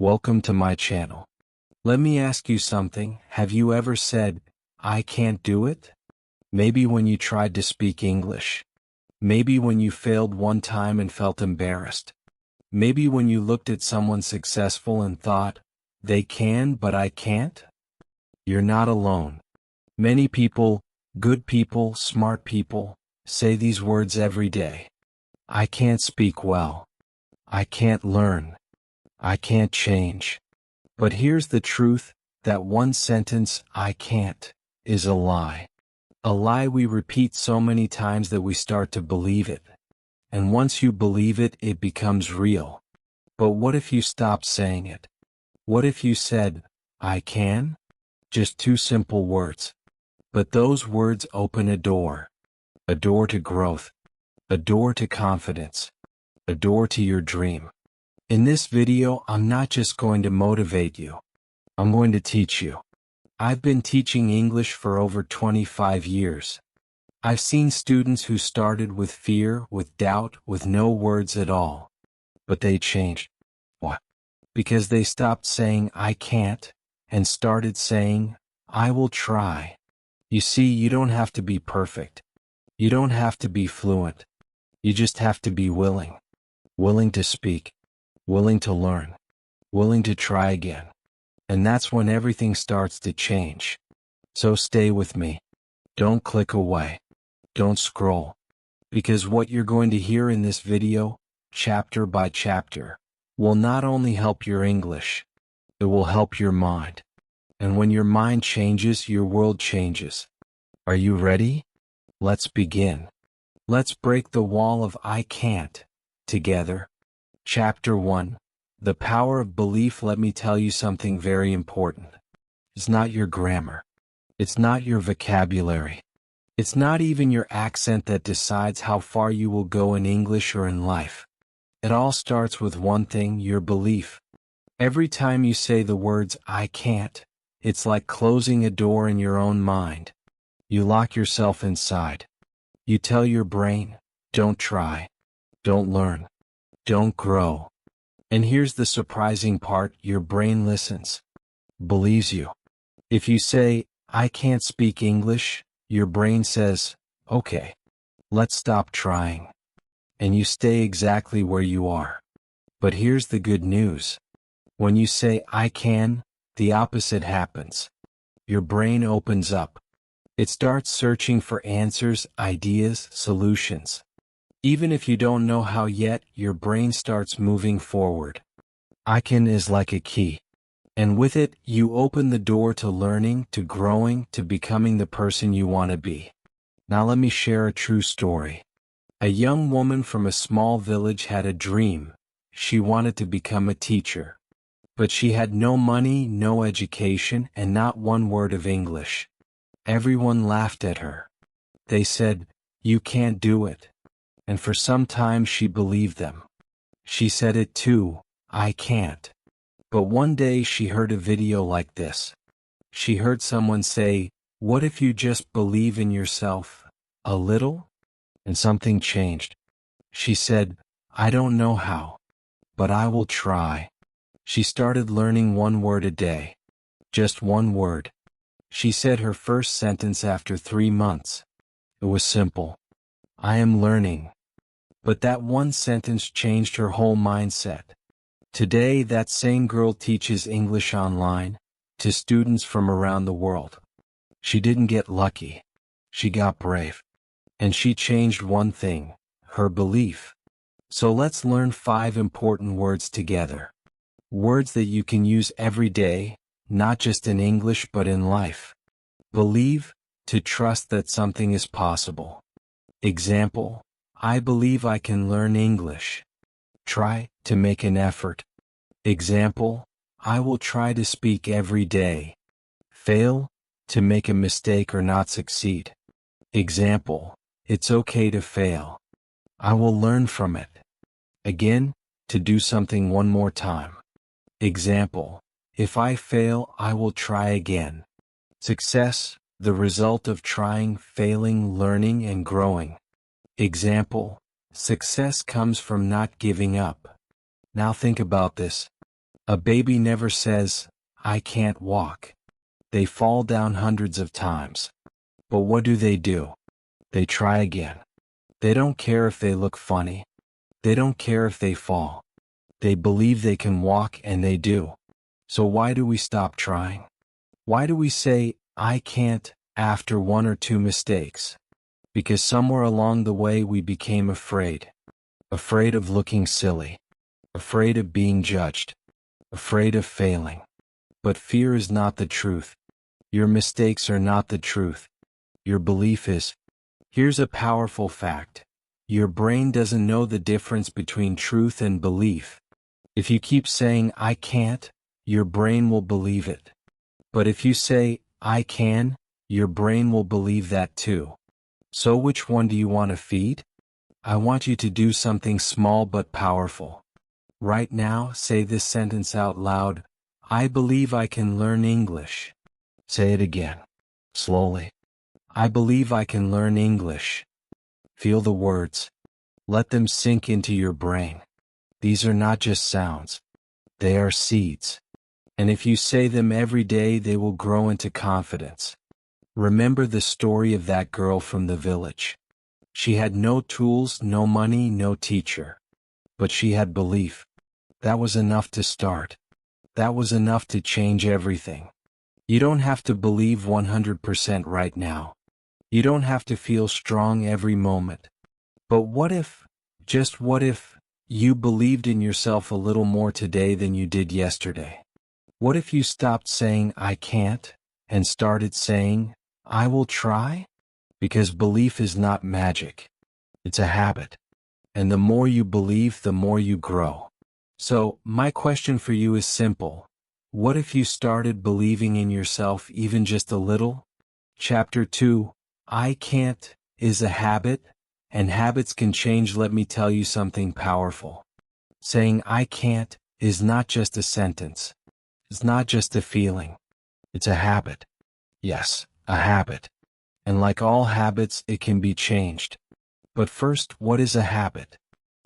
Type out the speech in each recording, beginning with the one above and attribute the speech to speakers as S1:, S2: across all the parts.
S1: Welcome to my channel. Let me ask you something. Have you ever said, "I can't do it"? Maybe when you tried to speak English. Maybe when you failed one time and felt embarrassed. Maybe when you looked at someone successful and thought, "They can, but I can't"? You're not alone. Many people, good people, smart people, say these words every day. I can't speak well. I can't learn. I can't change. But here's the truth, that one sentence, "I can't," is a lie. A lie we repeat so many times that we start to believe it. And once you believe it, it becomes real. But what if you stopped saying it? What if you said, "I can"? Just two simple words. But those words open a door. A door to growth. A door to confidence. A door to your dream. In this video, I'm not just going to motivate you. I'm going to teach you. I've been teaching English for over 25 years. I've seen students who started with fear, with doubt, with no words at all. But they changed. Why? Because they stopped saying, "I can't," and started saying, "I will try." You see, you don't have to be perfect. You don't have to be fluent. You just have to be willing. Willing to speak. Willing to learn. Willing to try again. And that's when everything starts to change. So stay with me. Don't click away. Don't scroll. Because what you're going to hear in this video, chapter by chapter, will not only help your English, it will help your mind. And when your mind changes, your world changes. Are you ready? Let's begin. Let's break the wall of "I can't" together. Chapter 1. The power of belief. Let me tell you something very important. It's not your grammar. It's not your vocabulary. It's not even your accent that decides how far you will go in English or in life. It all starts with one thing, your belief. Every time you say the words "I can't," it's like closing a door in your own mind. You lock yourself inside. You tell your brain, "Don't try. Don't learn. Don't grow." And here's the surprising part, your brain listens. Believes you. If you say, "I can't speak English," your brain says, "Okay, let's stop trying." And you stay exactly where you are. But here's the good news. When you say, "I can," the opposite happens. Your brain opens up. It starts searching for answers, ideas, solutions. Even if you don't know how yet, your brain starts moving forward. "I can" is like a key. And with it, you open the door to learning, to growing, to becoming the person you want to be. Now let me share a true story. A young woman from a small village had a dream. She wanted to become a teacher. But she had no money, no education, and not one word of English. Everyone laughed at her. They said, "You can't do it." And for some time she believed them. She said it too, "I can't." But one day she heard a video like this. She heard someone say, "What if you just believe in yourself a little?" And something changed. She said, "I don't know how, but I will try." She started learning one word a day. Just one word. She said her first sentence after 3 months. It was simple. "I am learning." But that one sentence changed her whole mindset. Today, that same girl teaches English online to students from around the world. She didn't get lucky. She got brave. And she changed one thing, her belief. So let's learn 5 important words together. Words that you can use every day, not just in English but in life. Believe, to trust that something is possible. Example, "I believe I can learn English." Try, to make an effort. Example, "I will try to speak every day." Fail, to make a mistake or not succeed. Example, "It's okay to fail. I will learn from it." Again, to do something one more time. Example, "If I fail, I will try again." Success, the result of trying, failing, learning, and growing. Example, "Success comes from not giving up." Now think about this. A baby never says, I can't walk. They fall down hundreds of times. But what do? They try again. They don't care if they look funny. They don't care if they fall. They believe they can walk, and they do. So why do we stop trying? Why do we say, I can't, after one or two mistakes? Because somewhere along the way we became afraid. Afraid of looking silly. Afraid of being judged. Afraid of failing. But fear is not the truth. Your mistakes are not the truth. Your belief is. Here's a powerful fact. Your brain doesn't know the difference between truth and belief. If you keep saying, I can't, your brain will believe it. But if you say, I can, your brain will believe that too. So which one do you want to feed? I want you to do something small but powerful. Right now, say this sentence out loud. I believe I can learn English. Say it again. Slowly. I believe I can learn English. Feel the words. Let them sink into your brain. These are not just sounds. They are seeds. And if you say them every day, they will grow into confidence. Remember the story of that girl from the village. She had no tools, no money, no teacher. But she had belief. That was enough to start. That was enough to change everything. You don't have to believe 100% right now. You don't have to feel strong every moment. But what if, just what if, you believed in yourself a little more today than you did yesterday? What if you stopped saying, I can't, and started saying, I will try? Because belief is not magic. It's a habit. And the more you believe, the more you grow. So, my question for you is simple. What if you started believing in yourself even just a little? Chapter 2, I can't, is a habit, and habits can change. Let me tell you something powerful. Saying I can't is not just a sentence. It's not just a feeling. It's a habit. Yes, a habit. And like all habits, it can be changed. But first, what is a habit?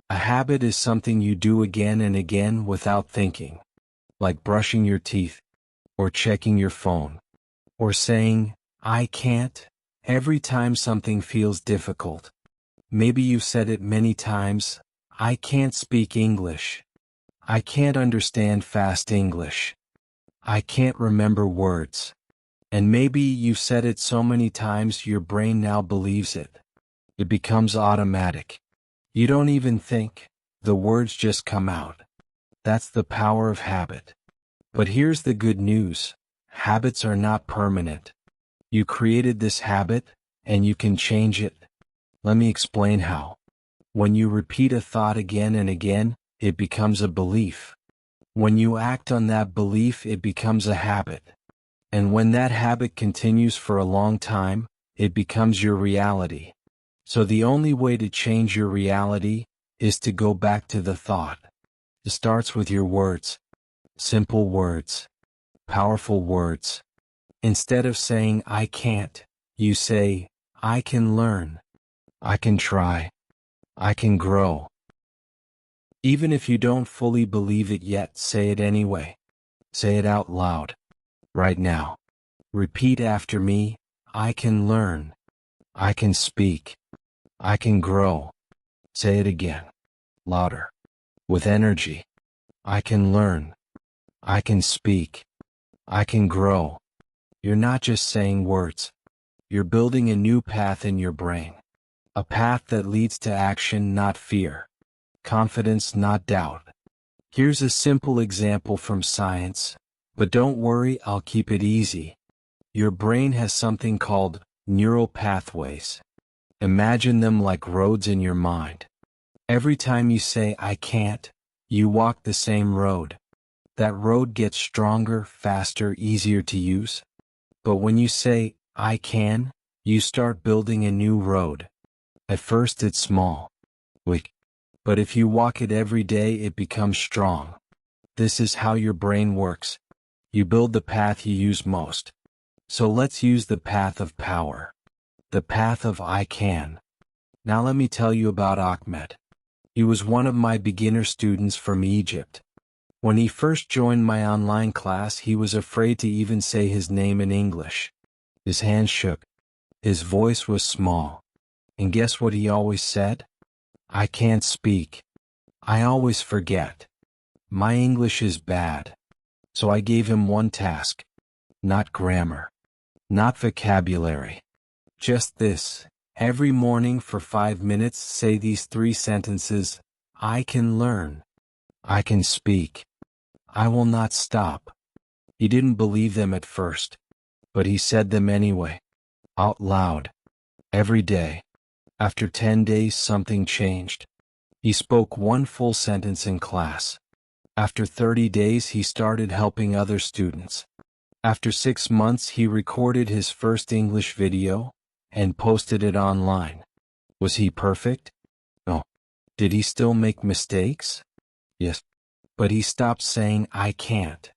S1: A habit is something you do again and again without thinking. Like brushing your teeth, or checking your phone, or saying, I can't, every time something feels difficult. Maybe you've said it many times, I can't speak English. I can't understand fast English. I can't remember words. And maybe you've said it so many times your brain now believes it. It becomes automatic. You don't even think, the words just come out. That's the power of habit. But here's the good news. Habits are not permanent. You created this habit, and you can change it. Let me explain how. When you repeat a thought again and again, it becomes a belief. When you act on that belief, it becomes a habit. And when that habit continues for a long time, it becomes your reality. So the only way to change your reality is to go back to the thought. It starts with your words. Simple words. Powerful words. Instead of saying, I can't, you say, I can learn. I can try. I can grow. Even if you don't fully believe it yet, say it anyway. Say it out loud. Right now. Repeat after me, I can learn. I can speak. I can grow. Say it again. Louder. With energy. I can learn. I can speak. I can grow. You're not just saying words. You're building a new path in your brain. A path that leads to action, not fear. Confidence, not doubt. Here's a simple example from science. But don't worry, I'll keep it easy. Your brain has something called neural pathways. Imagine them like roads in your mind. Every time you say, I can't, you walk the same road. That road gets stronger, faster, easier to use. But when you say, I can, you start building a new road. At first it's small. Weak. But if you walk it every day, it becomes strong. This is how your brain works. You build the path you use most. So let's use the path of power. The path of I can. Now let me tell you about Ahmed. He was one of my beginner students from Egypt. When he first joined my online class, he was afraid to even say his name in English. His hands shook. His voice was small. And guess what he always said? I can't speak. I always forget. My English is bad. So I gave him one task. Not grammar. Not vocabulary. Just this. Every morning for 5 minutes, say these 3 sentences. I can learn. I can speak. I will not stop. He didn't believe them at first, but he said them anyway. Out loud. Every day. After 10 days, something changed. He spoke one full sentence in class. After 30 days, he started helping other students. After 6 months, he recorded his first English video and posted it online. Was he perfect? No. Did he still make mistakes? Yes. But he stopped saying, I can't.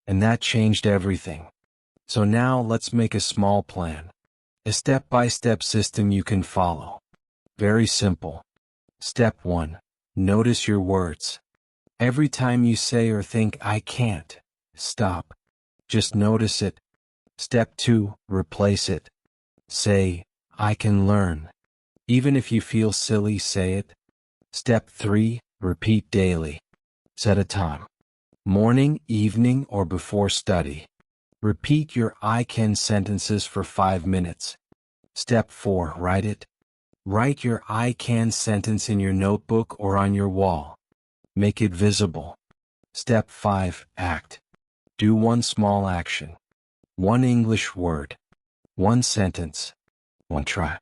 S1: And that changed everything. So now let's make a small plan. A step-by-step system you can follow. Very simple. Step 1. Notice your words. Every time you say or think, I can't, stop. Just notice it. Step 2. Replace it. Say, I can learn. Even if you feel silly, say it. Step 3. Repeat daily. Set a time. Morning, evening, or before study. Repeat your I can sentences for 5 minutes. Step 4. Write it. Write your I can sentence in your notebook or on your wall. Make it visible. Step 5. Act. Do one small action. One English word. One sentence. One try.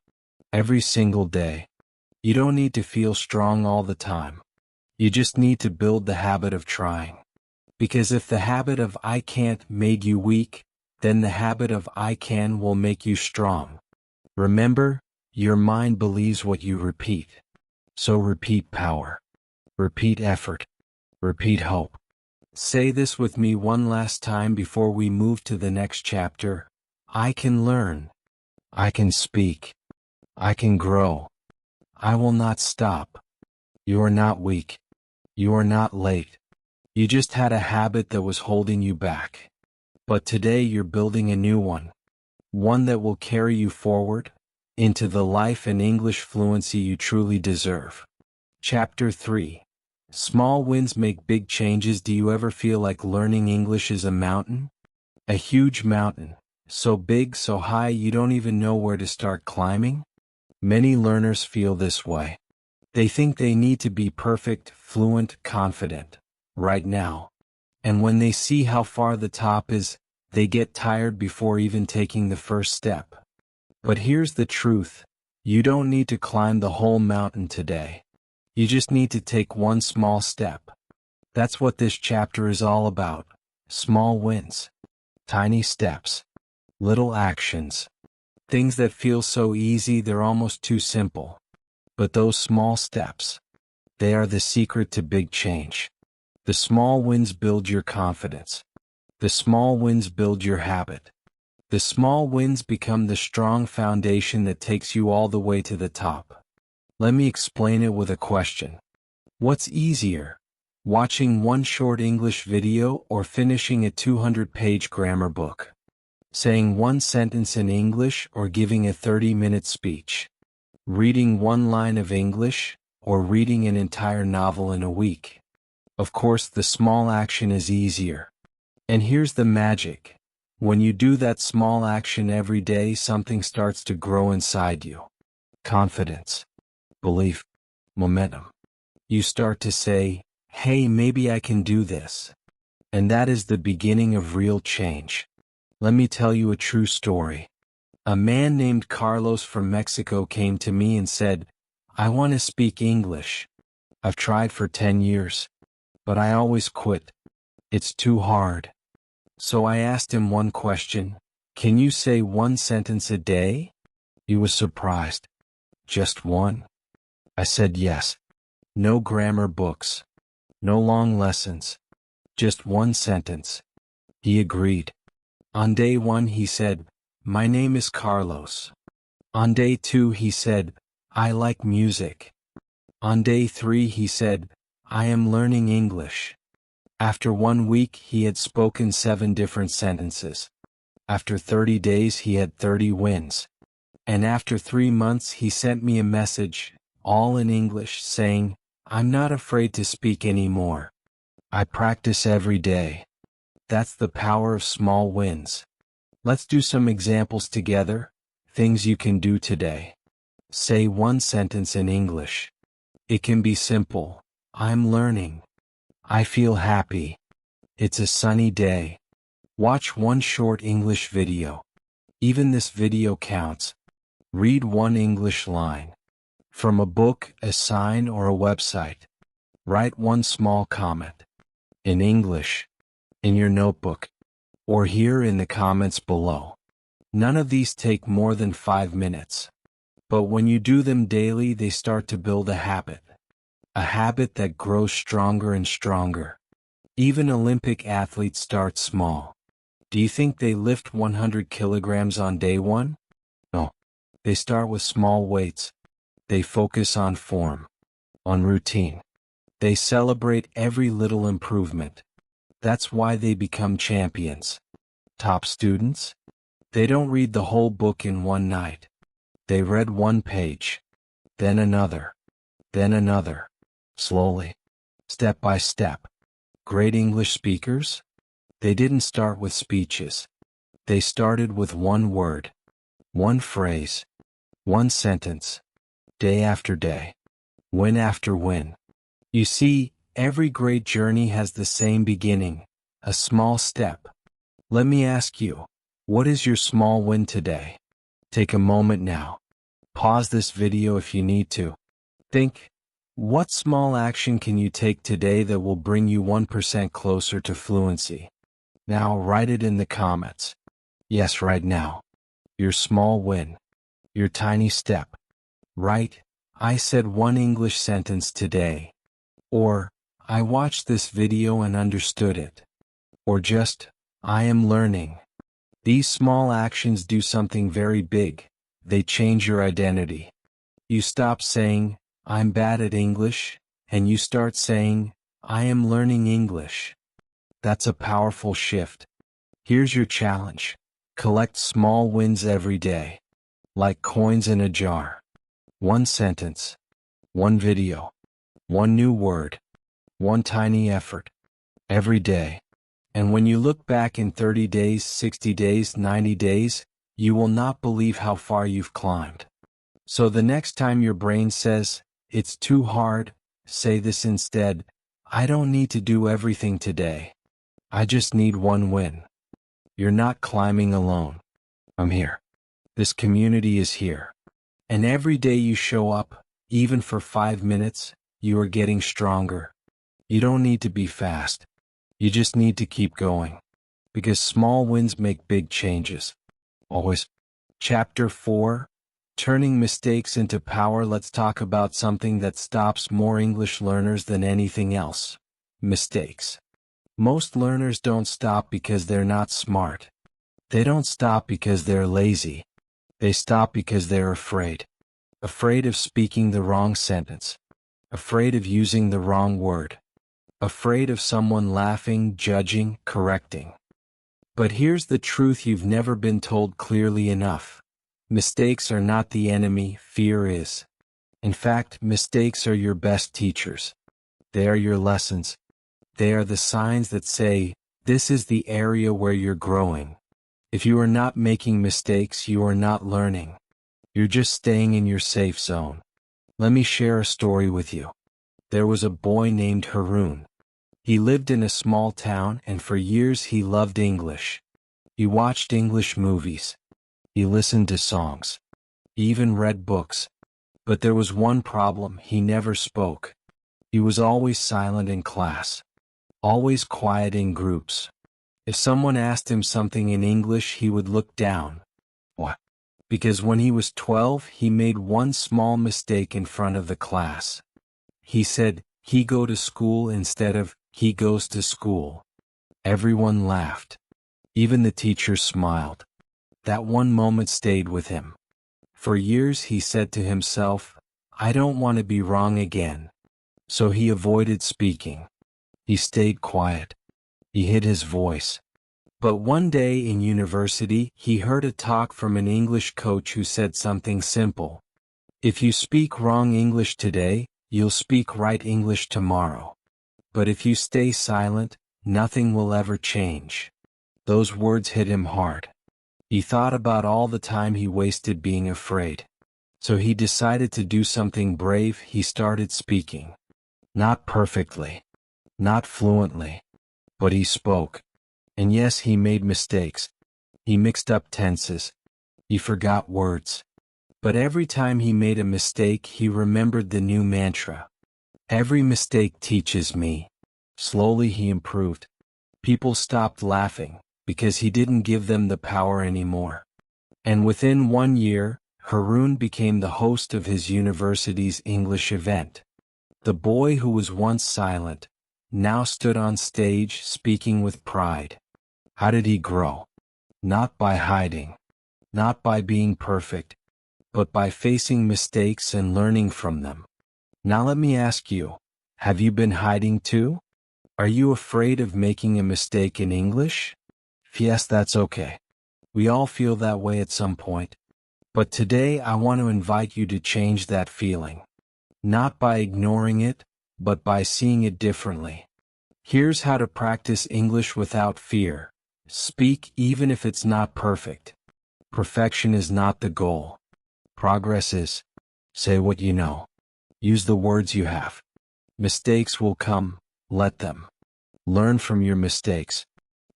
S1: Every single day. You don't need to feel strong all the time. You just need to build the habit of trying. Because if the habit of I can't made you weak, then the habit of I can will make you strong. Remember, your mind believes what you repeat. So repeat power. Repeat effort. Repeat hope. Say this with me one last time before we move to the next chapter. I can learn. I can speak. I can grow. I will not stop. You are not weak. You are not late. You just had a habit that was holding you back. But today you're building a new one. One that will carry you forward, into the life and English fluency you truly deserve. Chapter 3. Small wins make big changes. Do you ever feel like learning English is a mountain? A huge mountain, so big, so high you don't even know where to start climbing? Many learners feel this way. They think they need to be perfect, fluent, confident, right now. And when they see how far the top is, they get tired before even taking the first step. But here's the truth. You don't need to climb the whole mountain today. You just need to take one small step. That's what this chapter is all about. Small wins. Tiny steps. Little actions. Things that feel so easy they're almost too simple. But those small steps, they are the secret to big change. The small wins build your confidence. The small wins build your habit. The small wins become the strong foundation that takes you all the way to the top. Let me explain it with a question. What's easier, watching one short English video or finishing a 200-page grammar book? Saying one sentence in English or giving a 30-minute speech? Reading one line of English or reading an entire novel in a week? Of course, the small action is easier. And here's the magic. When you do that small action every day, something starts to grow inside you. Confidence. Belief. Momentum. You start to say, hey, maybe I can do this. And that is the beginning of real change. Let me tell you a true story. A man named Carlos from Mexico came to me and said, I want to speak English. I've tried for 10 years. But I always quit. It's too hard. So I asked him one question. Can you say one sentence a day? He was surprised. Just one? I said yes. No grammar books. No long lessons. Just one sentence. He agreed. On day 1 he said, my name is Carlos. On day 2 he said, I like music. On day 3 he said, I am learning English. After 1 week, he had spoken 7 different sentences. After 30 days, he had 30 wins. And after 3 months, he sent me a message, all in English, saying, "I'm not afraid to speak anymore. I practice every day." That's the power of small wins. Let's do some examples together, things you can do today. Say one sentence in English. It can be simple. I'm learning. I feel happy. It's a sunny day. Watch one short English video. Even this video counts. Read one English line. From a book, a sign, or a website. Write one small comment. In English. In your notebook. Or here in the comments below. None of these take more than 5 minutes. But when you do them daily, they start to build a habit. A habit that grows stronger and stronger. Even Olympic athletes start small. Do you think they lift 100 kilograms on day 1? No. They start with small weights. They focus on form. On routine. They celebrate every little improvement. That's why they become champions. Top students? They don't read the whole book in one night. They read one page. Then another. Then another. Slowly. Step by step. Great English speakers? They didn't start with speeches. They started with one word. One phrase. One sentence. Day after day. Win after win. You see, every great journey has the same beginning. A small step. Let me ask you, what is your small win today? Take a moment now. Pause this video if you need to. Think, what small action can you take today that will bring you 1% closer to fluency? Now write it in the comments. Yes, right now. Your small win. Your tiny step. Write, I said one English sentence today. Or, I watched this video and understood it. Or just, I am learning. These small actions do something very big. They change your identity. You stop saying, I'm bad at English, and you start saying, I am learning English. That's a powerful shift. Here's your challenge. Collect small wins every day. Like coins in a jar. One sentence. One video. One new word. One tiny effort. Every day. And when you look back in 30 days, 60 days, 90 days, you will not believe how far you've climbed. So the next time your brain says, it's too hard, say this instead, I don't need to do everything today. I just need one win. You're not climbing alone. I'm here. This community is here. And every day you show up, even for 5 minutes, you are getting stronger. You don't need to be fast. You just need to keep going. Because small wins make big changes. Always. Chapter 4. Turning mistakes into power. Let's talk about something that stops more English learners than anything else. Mistakes. Most learners don't stop because they're not smart. They don't stop because they're lazy. They stop because they're afraid. Afraid of speaking the wrong sentence. Afraid of using the wrong word. Afraid of someone laughing, judging, correcting. But here's the truth you've never been told clearly enough. Mistakes are not the enemy, fear is. In fact, mistakes are your best teachers. They are your lessons. They are the signs that say, this is the area where you're growing. If you are not making mistakes, you are not learning. You're just staying in your safe zone. Let me share a story with you. There was a boy named Haroon. He lived in a small town, and for years he loved English. He watched English movies. He listened to songs. He even read books. But there was one problem: he never spoke. He was always silent in class. Always quiet in groups. If someone asked him something in English, he would look down. What? Because when he was 12, he made one small mistake in front of the class. He said, he go to school instead of, he goes to school. Everyone laughed. Even the teacher smiled. That one moment stayed with him. For years he said to himself, I don't want to be wrong again. So he avoided speaking. He stayed quiet. He hid his voice. But one day in university, he heard a talk from an English coach who said something simple. If you speak wrong English today, you'll speak right English tomorrow. But if you stay silent, nothing will ever change. Those words hit him hard. He thought about all the time he wasted being afraid. So he decided to do something brave. He started speaking. Not perfectly, not fluently, but he spoke. And yes, he made mistakes. He mixed up tenses. He forgot words. But every time he made a mistake, he remembered the new mantra. Every mistake teaches me. Slowly he improved. People stopped laughing, because he didn't give them the power anymore. And within 1 year, Haroon became the host of his university's English event. The boy who was once silent, now stood on stage speaking with pride. How did he grow? Not by hiding. Not by being perfect, but by facing mistakes and learning from them. Now let me ask you, have you been hiding too? Are you afraid of making a mistake in English? Yes, that's okay. We all feel that way at some point. But today I want to invite you to change that feeling. Not by ignoring it, but by seeing it differently. Here's how to practice English without fear. Speak even if it's not perfect. Perfection is not the goal. Progress is. Say what you know. Use the words you have. Mistakes will come, let them. Learn from your mistakes.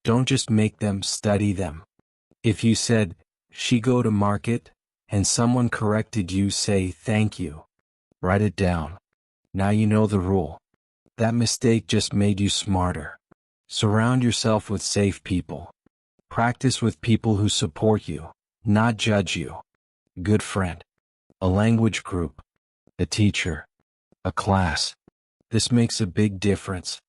S1: Don't just make them, study them. If you said, she go to market, and someone corrected you, say thank you. Write it down. Now you know the rule. That mistake just made you smarter. Surround yourself with safe people. Practice with people who support you, not judge you. Good friend. A language group. A teacher. A class. This makes a big difference.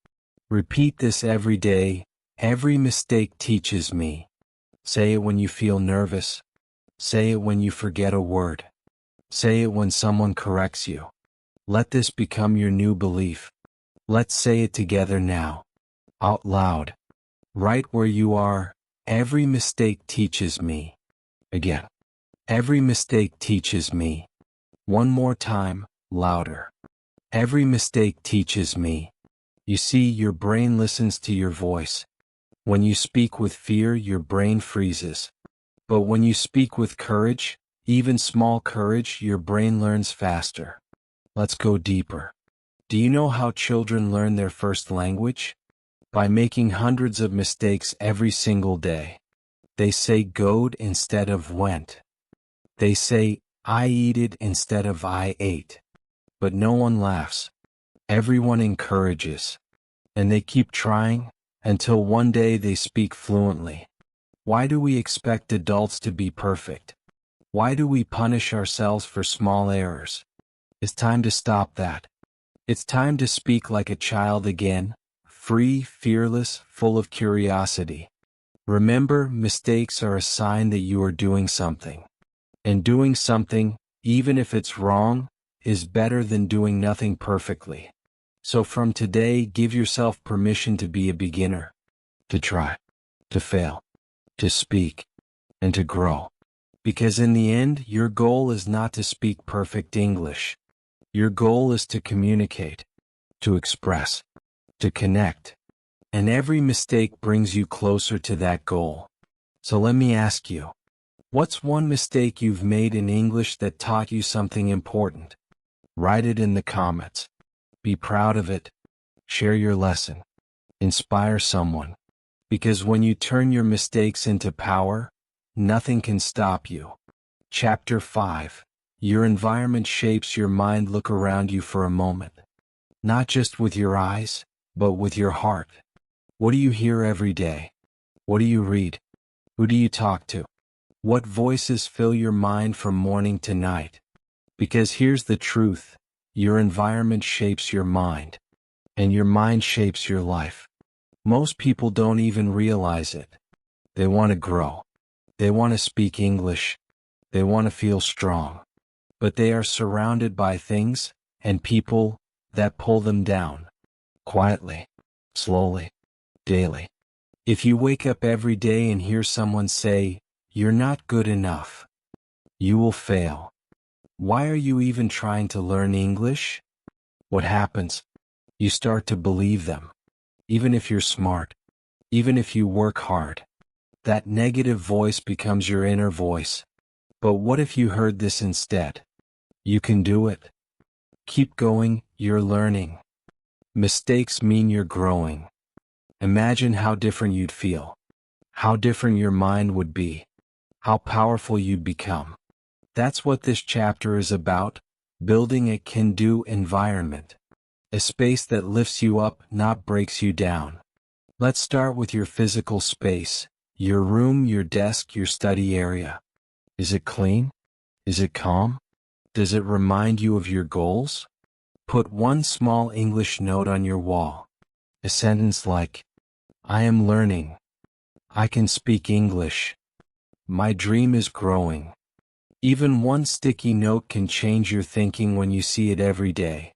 S1: Repeat this every day. Every mistake teaches me. Say it when you feel nervous. Say it when you forget a word. Say it when someone corrects you. Let this become your new belief. Let's say it together now. Out loud. Right where you are. Every mistake teaches me. Again. Every mistake teaches me. One more time, louder. Every mistake teaches me. You see, your brain listens to your voice. When you speak with fear, your brain freezes. But when you speak with courage, even small courage, your brain learns faster. Let's go deeper. Do you know how children learn their first language? By making hundreds of mistakes every single day. They say goed instead of went. They say, I eated instead of I ate. But no one laughs. Everyone encourages. And they keep trying, until one day they speak fluently. Why do we expect adults to be perfect? Why do we punish ourselves for small errors? It's time to stop that. It's time to speak like a child again, free, fearless, full of curiosity. Remember, mistakes are a sign that you are doing something. And doing something, even if it's wrong, is better than doing nothing perfectly. So from today, give yourself permission to be a beginner. To try. To fail. To speak. And to grow. Because in the end, your goal is not to speak perfect English. Your goal is to communicate. To express. To connect. And every mistake brings you closer to that goal. So let me ask you. What's one mistake you've made in English that taught you something important? Write it in the comments. Be proud of it. Share your lesson. Inspire someone. Because when you turn your mistakes into power, nothing can stop you. Chapter 5. Your environment shapes your mind. Look around you for a moment. Not just with your eyes, but with your heart. What do you hear every day? What do you read? Who do you talk to? What voices fill your mind from morning to night? Because here's the truth. Your environment shapes your mind. And your mind shapes your life. Most people don't even realize it. They want to grow. They want to speak English. They want to feel strong. But they are surrounded by things and people that pull them down. Quietly. slowly, daily. If you wake up every day and hear someone say, "You're not good enough," you will fail. Why are you even trying to learn English? What happens? You start to believe them. Even if you're smart, even if you work hard, that negative voice becomes your inner voice. But what if you heard this instead? You can do it. Keep going, you're learning. Mistakes mean you're growing. Imagine how different you'd feel. How different your mind would be. How powerful you'd become. That's what this chapter is about, building a can-do environment. A space that lifts you up, not breaks you down. Let's start with your physical space, your room, your desk, your study area. Is it clean? Is it calm? Does it remind you of your goals? Put one small English note on your wall. A sentence like, "I am learning. I can speak English. My dream is growing." Even one sticky note can change your thinking when you see it every day.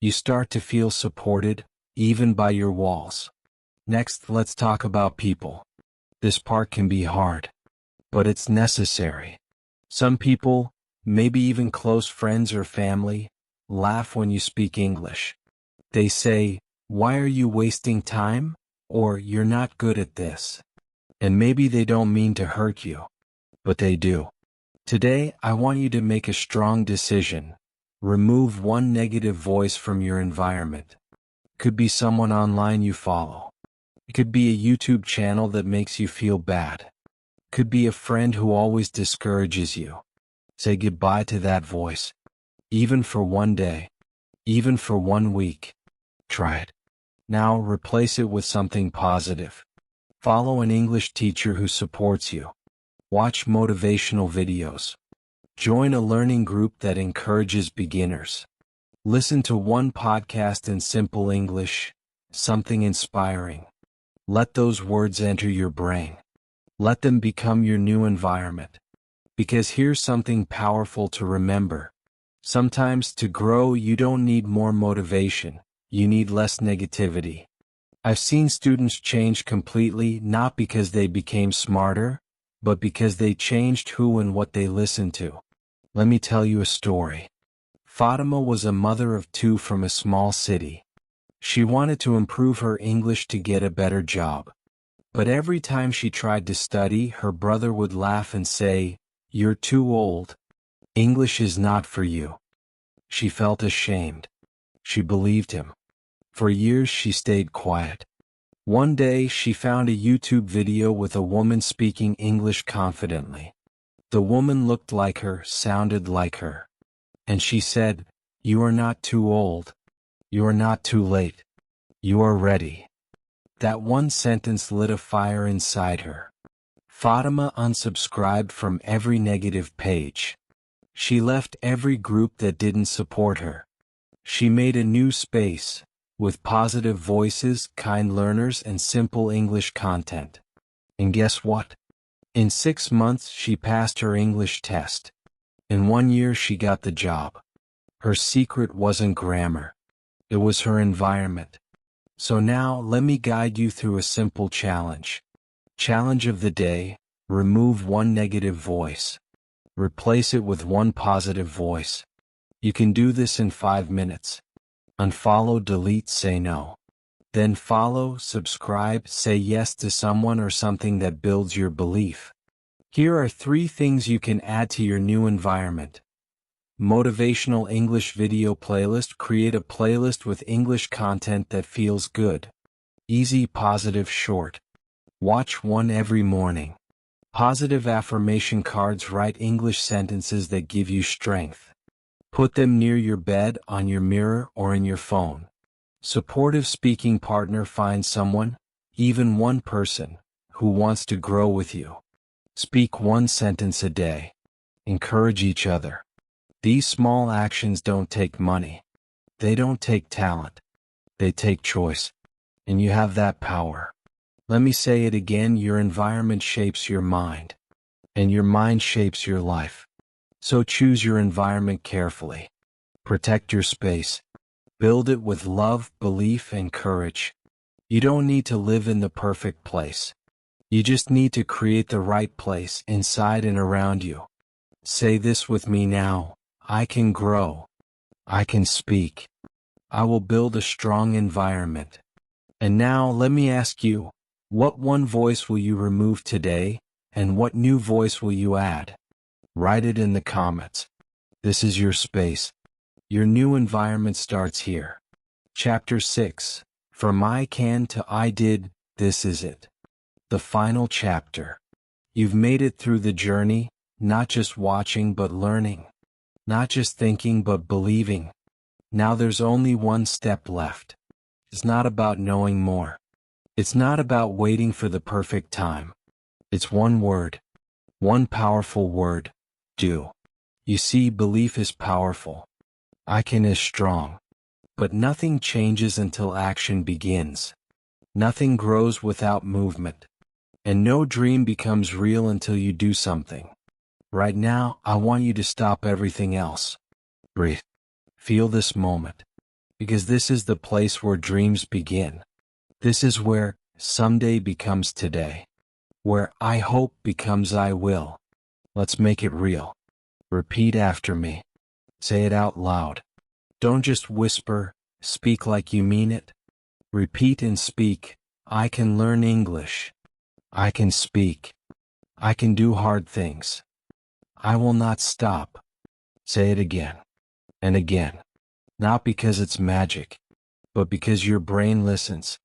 S1: You start to feel supported, even by your walls. Next, let's talk about people. This part can be hard, but it's necessary. Some people, maybe even close friends or family, laugh when you speak English. They say, "Why are you wasting time?" Or, "You're not good at this." And maybe they don't mean to hurt you, but they do. Today, I want you to make a strong decision. Remove one negative voice from your environment. Could be someone online you follow. It could be a YouTube channel that makes you feel bad. Could be a friend who always discourages you. Say goodbye to that voice. Even for one day. Even for 1 week. Try it. Now replace it with something positive. Follow an English teacher who supports you. Watch motivational videos. Join a learning group that encourages beginners. Listen to one podcast in simple English, something inspiring. Let those words enter your brain. Let them become your new environment. Because here's something powerful to remember. Sometimes to grow you don't need more motivation, you need less negativity. I've seen students change completely not because they became smarter, but because they changed who and what they listened to. Let me tell you a story. Fatima was a mother of 2 from a small city. She wanted to improve her English to get a better job. But every time she tried to study, her brother would laugh and say, "You're too old. English is not for you." She felt ashamed. She believed him. For years she stayed quiet. One day she found a YouTube video with a woman speaking English confidently. The woman looked like her, sounded like her. And she said, "You are not too old. You are not too late. You are ready." That one sentence lit a fire inside her. Fatima unsubscribed from every negative page. She left every group that didn't support her. She made a new space, with positive voices, kind learners, and simple English content. And guess what? In 6 months she passed her English test. In 1 year she got the job. Her secret wasn't grammar. It was her environment. So now let me guide you through a simple challenge. Challenge of the day: remove one negative voice. Replace it with one positive voice. You can do this in 5 minutes. Unfollow, delete, say no. Then follow, subscribe, say yes to someone or something that builds your belief. Here are 3 things you can add to your new environment. Motivational English video playlist. Create a playlist with English content that feels good. Easy, positive, short. Watch one every morning. Positive affirmation cards. Write English sentences that give you strength. Put them near your bed, on your mirror, or in your phone. Supportive speaking partner. Find someone, even one person, who wants to grow with you. Speak one sentence a day. Encourage each other. These small actions don't take money. They don't take talent. They take choice. And you have that power. Let me say it again: your environment shapes your mind. And your mind shapes your life. So choose your environment carefully. Protect your space. Build it with love, belief, and courage. You don't need to live in the perfect place. You just need to create the right place inside and around you. Say this with me now. I can grow. I can speak. I will build a strong environment. And now let me ask you, what one voice will you remove today, and what new voice will you add? Write it in the comments. This is your space. Your new environment starts here. Chapter 6. From I can to I did, this is it. The final chapter. You've made it through the journey, not just watching but learning. Not just thinking but believing. Now there's only one step left. It's not about knowing more. It's not about waiting for the perfect time. It's one word. One powerful word. Do. You see, belief is powerful. I can is strong. But nothing changes until action begins. Nothing grows without movement. And no dream becomes real until you do something. Right now, I want you to stop everything else. Breathe. Feel this moment. Because this is the place where dreams begin. This is where someday becomes today. Where I hope becomes I will. Let's make it real. Repeat after me. Say it out loud. Don't just whisper, speak like you mean it. Repeat and speak. I can learn English. I can speak. I can do hard things. I will not stop. Say it again. And again. Not because it's magic, but because your brain listens.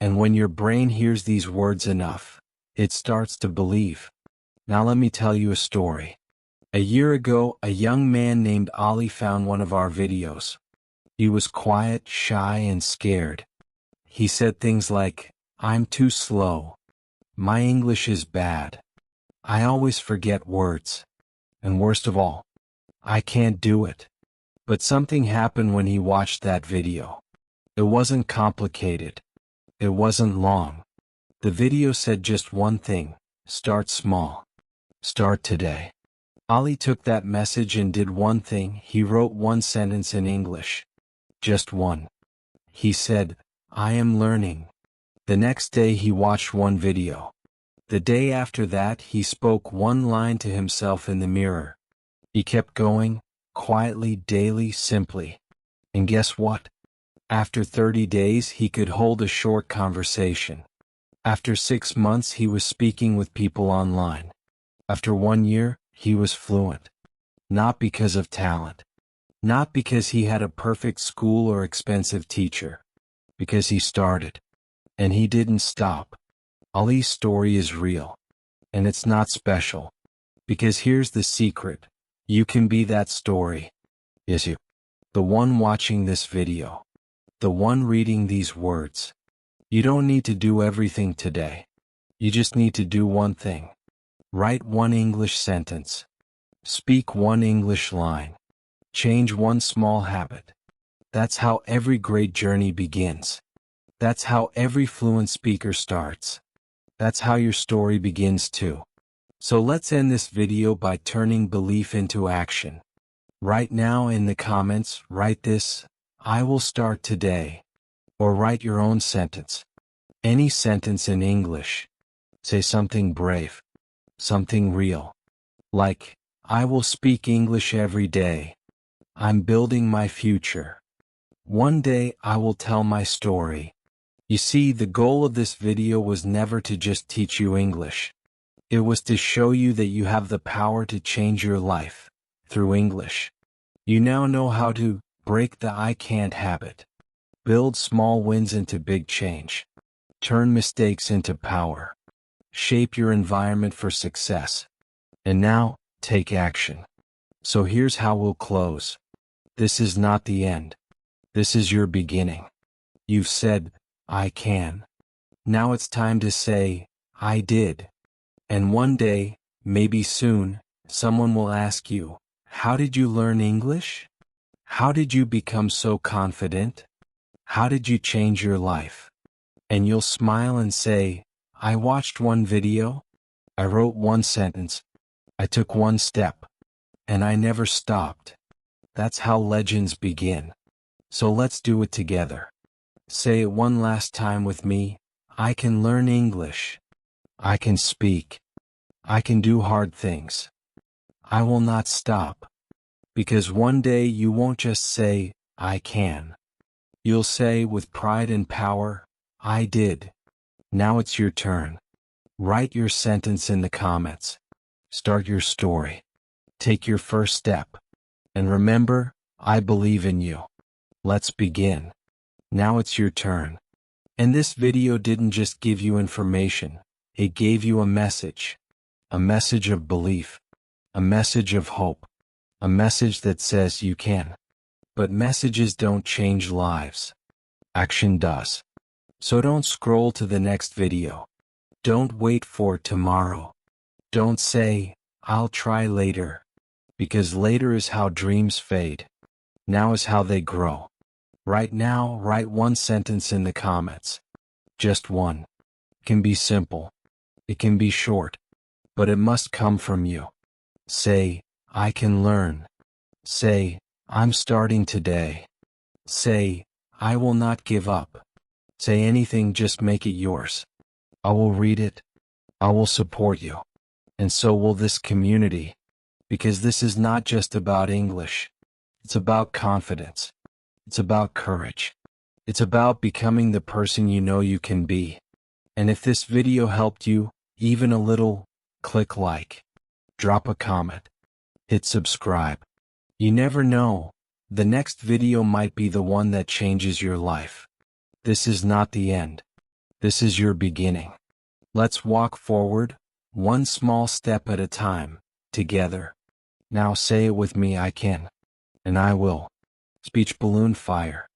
S1: And when your brain hears these words enough, it starts to believe. Now let me tell you a story. A year ago, a young man named Ali found one of our videos. He was quiet, shy, and scared. He said things like, I'm too slow. My English is bad. I always forget words. And worst of all, I can't do it. But something happened when he watched that video. It wasn't complicated. It wasn't long. The video said just one thing. Start small. Start today. Ali took that message and did one thing. He wrote one sentence in English. Just one. He said, I am learning. The next day he watched one video. The day after that he spoke one line to himself in the mirror. He kept going, quietly, daily, simply. And guess what? After 30 days he could hold a short conversation. After 6 months he was speaking with people online. After 1 year, he was fluent. Not because of talent. Not because he had a perfect school or expensive teacher. Because he started. And he didn't stop. Ali's story is real. And it's not special. Because here's the secret. You can be that story. Yes, you. The one watching this video. The one reading these words. You don't need to do everything today. You just need to do one thing. Write one English sentence. Speak one English line. Change one small habit. That's how every great journey begins. That's how every fluent speaker starts. That's how your story begins too. So let's end this video by turning belief into action. Right now in the comments, write this, I will start today. Or write your own sentence. Any sentence in English. Say something brave. Something real. Like, I will speak English every day. I'm building my future. One day I will tell my story. You see, the goal of this video was never to just teach you English. It was to show you that you have the power to change your life through English. You now know how to break the I can't habit. Build small wins into big change. Turn mistakes into power. Shape your environment for success. And now, take action. So here's how we'll close. This is not the end. This is your beginning. You've said, I can. Now it's time to say, I did. And one day, maybe soon, someone will ask you, how did you learn English? How did you become so confident? How did you change your life? And you'll smile and say, I watched one video. I wrote one sentence. I took one step. And I never stopped. That's how legends begin. So let's do it together. Say it one last time with me. I can learn English. I can speak. I can do hard things. I will not stop. Because one day you won't just say, I can. You'll say with pride and power, I did. Now it's your turn. Write your sentence in the comments. Start your story. Take your first step. And remember, I believe in you. Let's begin. Now it's your turn. And this video didn't just give you information, it gave you a message. A message of belief. A message of hope. A message that says you can. But messages don't change lives. Action does. So don't scroll to the next video. Don't wait for tomorrow. Don't say, I'll try later. Because later is how dreams fade. Now is how they grow. Right now, write one sentence in the comments. Just one. It can be simple. It can be short. But it must come from you. Say, I can learn. Say, I'm starting today. Say, I will not give up. Say anything, just make it yours. I will read it. I will support you. And so will this community. Because this is not just about English. It's about confidence. It's about courage. It's about becoming the person you know you can be. And if this video helped you, even a little, click like. Drop a comment. Hit subscribe. You never know. The next video might be the one that changes your life. This is not the end. This is your beginning. Let's walk forward, one small step at a time, together. Now say it with me, I can. And I will. Speech balloon fire.